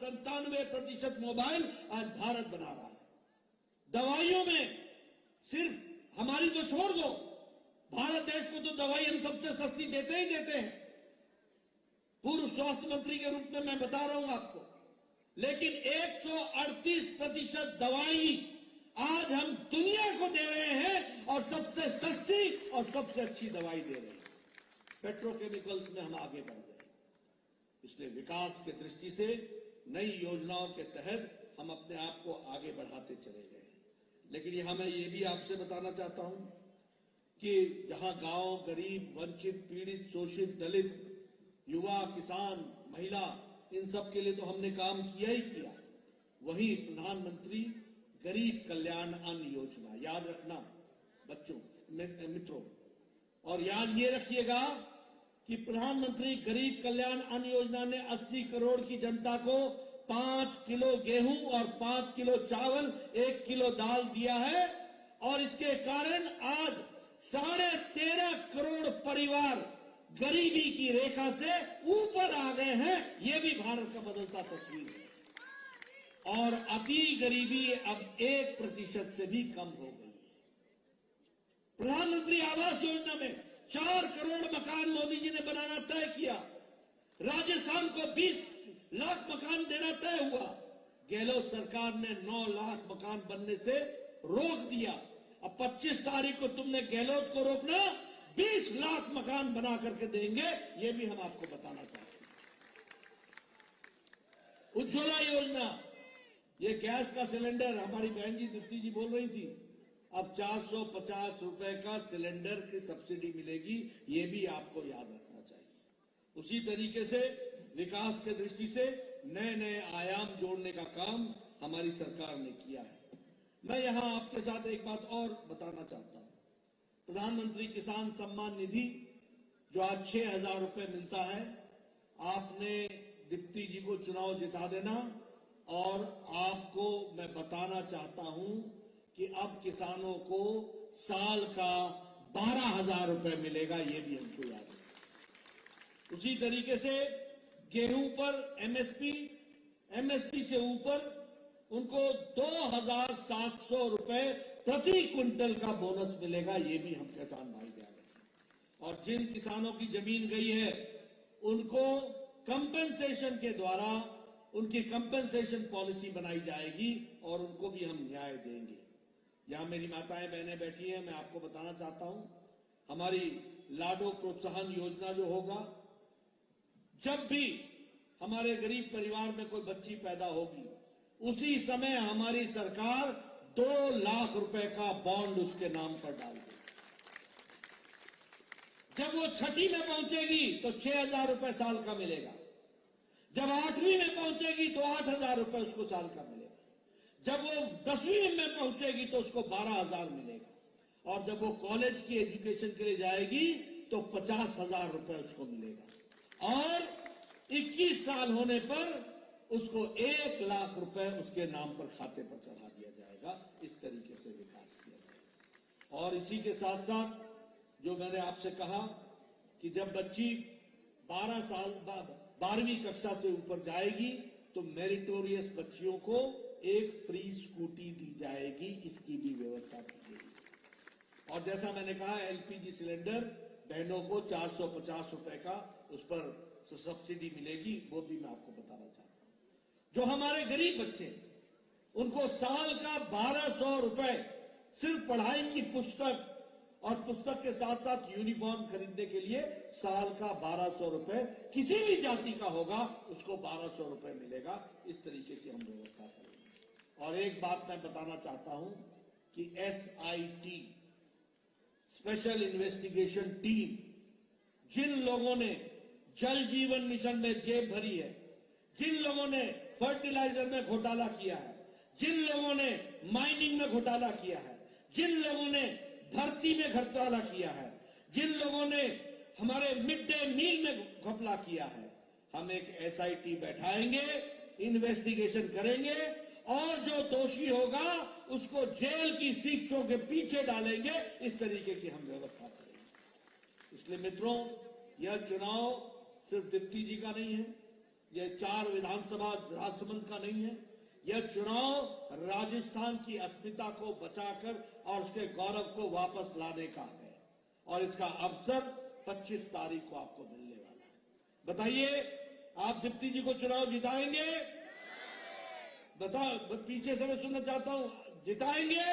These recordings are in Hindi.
97% मोबाइल आज भारत बना रहा है। दवाइयों में सिर्फ हमारी तो छोड़ दो, भारत देश को तो दवाई हम सबसे सस्ती देते ही देते हैं। पूर्व स्वास्थ्य मंत्री के रूप में मैं बता रहा हूं आपको, लेकिन 138% दवाई आज हम दुनिया को दे रहे हैं और सबसे सस्ती और सबसे अच्छी दवाई दे रहे हैं। पेट्रोकेमिकल्स में हम आगे बढ़ गए, इसलिए विकास की दृष्टि से नई योजनाओं के तहत हम अपने आप को आगे बढ़ाते चले गए। लेकिन यहां मैं ये भी आपसे बताना चाहता हूं कि जहां गांव, गरीब, वंचित, पीड़ित, शोषित, दलित, युवा, किसान, महिला, इन सब के लिए तो हमने काम किया ही किया, वही प्रधानमंत्री गरीब कल्याण अन्न योजना, याद रखना बच्चों, मित्रों, और याद ये रखिएगा कि प्रधानमंत्री गरीब कल्याण अन्न योजना ने 80 करोड़ की जनता को 5 किलो गेहूं और 5 किलो चावल, 1 किलो दाल दिया है, और इसके कारण आज 13.5 करोड़ परिवार गरीबी की रेखा से ऊपर आ गए हैं। यह भी भारत का बदलता तस्वीर है। और अति गरीबी अब 1% से भी कम हो गई है। प्रधानमंत्री आवास योजना में 4 करोड़ मकान मोदी जी ने बनाना तय किया। राजस्थान को 20 लाख मकान देना तय हुआ। गहलोत सरकार ने 9 लाख मकान बनने से रोक दिया। अब 25 तारीख को तुमने गहलोत को रोकना, 20 लाख मकान बना करके देंगे, ये भी हम आपको बताना चाहते हैं। उज्ज्वला योजना, ये गैस का सिलेंडर, हमारी बहन जी दीप्ति जी बोल रही थी, अब 450 रुपए का सिलेंडर की सब्सिडी मिलेगी, ये भी आपको याद रखना चाहिए। उसी तरीके से विकास के दृष्टि से नए नए आयाम जोड़ने का काम हमारी सरकार ने किया है। मैं यहां आपके साथ एक बात और बताना चाहता हूं। प्रधानमंत्री किसान सम्मान निधि जो आज 6,000 रुपए मिलता है, आपने दीप्ति जी को चुनाव जिता देना, और आपको मैं बताना चाहता हूं कि अब किसानों को साल का 12,000 रुपए मिलेगा, यह भी हमको याद है। उसी तरीके से गेहूं पर एमएसपी से ऊपर उनको 2,700 रुपए प्रति क्विंटल का बोनस मिलेगा, ये भी हम किसान भाई ध्यान रखें। और जिन किसानों की जमीन गई है उनको कंपेंसेशन के द्वारा उनकी कंपेंसेशन पॉलिसी बनाई जाएगी और उनको भी हम न्याय देंगे। यहां मेरी माताएं बहनें बैठी हैं, मैं आपको बताना चाहता हूं, हमारी लाडो प्रोत्साहन योजना जो होगा, जब भी हमारे गरीब परिवार में कोई बच्ची पैदा होगी, उसी समय हमारी सरकार 2 लाख रुपए का बॉन्ड उसके नाम पर डाल देगी। जब वो 6ठी में पहुंचेगी तो 6,000 रुपए साल का मिलेगा। जब 8वीं में पहुंचेगी तो 8,000 रुपए उसको साल का मिलेगा। जब वो 10वीं में पहुंचेगी तो उसको 12,000 मिलेगा। और जब वो कॉलेज की एजुकेशन के लिए जाएगी तो 50,000 रुपए उसको मिलेगा। और 21 साल होने पर उसको 1 लाख रुपए उसके नाम पर खाते पर चढ़ा दिया जाएगा। इस तरीके से विकास किया जाएगा। और इसी के साथ साथ जो मैंने आपसे कहा कि जब बच्ची 12 साल बाद 12वीं कक्षा से ऊपर जाएगी तो मेरिटोरियस बच्चियों को एक फ्री स्कूटी दी जाएगी, इसकी भी व्यवस्था की गई। और जैसा मैंने कहा, एलपीजी सिलेंडर बहनों को 450 रुपए का उस पर सब्सिडी मिलेगी, वो भी मैं आपको बताना चाहता हूं। जो हमारे गरीब बच्चे, उनको साल का 1,200 रुपए सिर्फ पढ़ाई की पुस्तक और पुस्तक के साथ साथ यूनिफॉर्म खरीदने के लिए साल का 1,200 रुपए, किसी भी जाति का होगा उसको 1,200 रुपए मिलेगा। इस तरीके की हम व्यवस्था करेंगे। और एक बात मैं बताना चाहता हूं कि SIT, स्पेशल इन्वेस्टिगेशन टीम, जिन लोगों ने जल जीवन मिशन में जेब भरी है, जिन लोगों ने फर्टिलाइजर में घोटाला किया है, जिन लोगों ने माइनिंग में घोटाला किया है, जिन लोगों ने भर्ती में घोटाला किया है, जिन लोगों ने हमारे मिड डे मील में घपला किया है, हम एक SIT बैठाएंगे, इन्वेस्टिगेशन करेंगे और जो दोषी होगा उसको जेल की सीटों के पीछे डालेंगे। इस तरीके की हम व्यवस्था करेंगे। इसलिए मित्रों, यह चुनाव सिर्फ दीप्ति जी का नहीं है, ये 4 विधानसभा राजसमंद का नहीं है। यह चुनाव राजस्थान की अस्मिता को बचाकर और उसके गौरव को वापस लाने का है और इसका अवसर 25 तारीख को आपको मिलने वाला है। बताइए, आप दीप्ति जी को चुनाव जिताएंगे? पीछे से मैं सुनना चाहता हूं, जिताएंगे?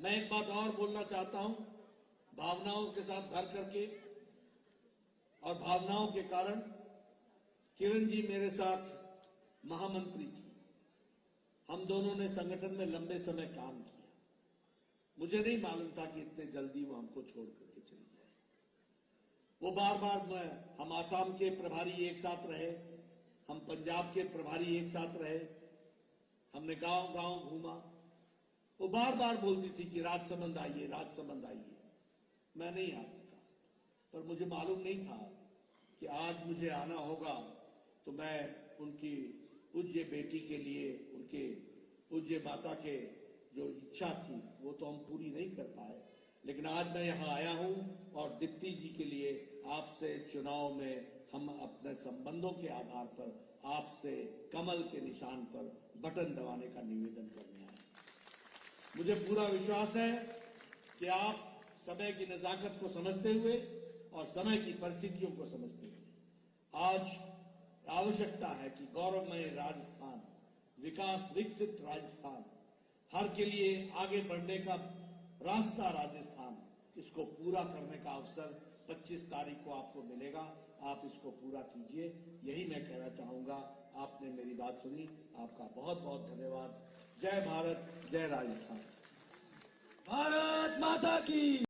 मैं एक बात और बोलना चाहता हूं, भावनाओं के साथ भर करके और भावनाओं के कारण किरण जी मेरे साथ महामंत्री थी। हम दोनों ने संगठन में लंबे समय काम किया। मुझे नहीं मालूम था कि इतने जल्दी वो हमको छोड़ करके चली जाए। वो बार बार हम आसाम के प्रभारी एक साथ रहे, हम पंजाब के प्रभारी एक साथ रहे, हमने गांव गांव घूमा। वो बार बार बोलती थी कि राजसमंद आइए, राजसमंद आइए। मैं नहीं आ सका, पर मुझे मालूम नहीं था कि आज मुझे आना होगा। तो मैं उनकी पूज्य बेटी के लिए, उनके पूज्य माता के जो इच्छा थी वो तो हम पूरी नहीं कर पाए, लेकिन आज मैं यहाँ आया हूं और दीप्ति जी के लिए आपसे चुनाव में हम अपने संबंधों के आधार पर आपसे कमल के निशान पर बटन दबाने का निवेदन करने आए। मुझे पूरा विश्वास है कि आप समय की नजाकत को समझते हुए और समय की परिस्थितियों को समझते हुए आज आवश्यकता है कि गौरवमय राजस्थान, विकास विकसित राजस्थान, हर के लिए आगे बढ़ने का रास्ता राजस्थान, इसको पूरा करने का अवसर 25 तारीख को आपको मिलेगा। आप इसको पूरा कीजिए, यही मैं कहना चाहूंगा। आपने मेरी बात सुनी, आपका बहुत बहुत धन्यवाद। जय भारत, जय राजस्थान। भारत माता की।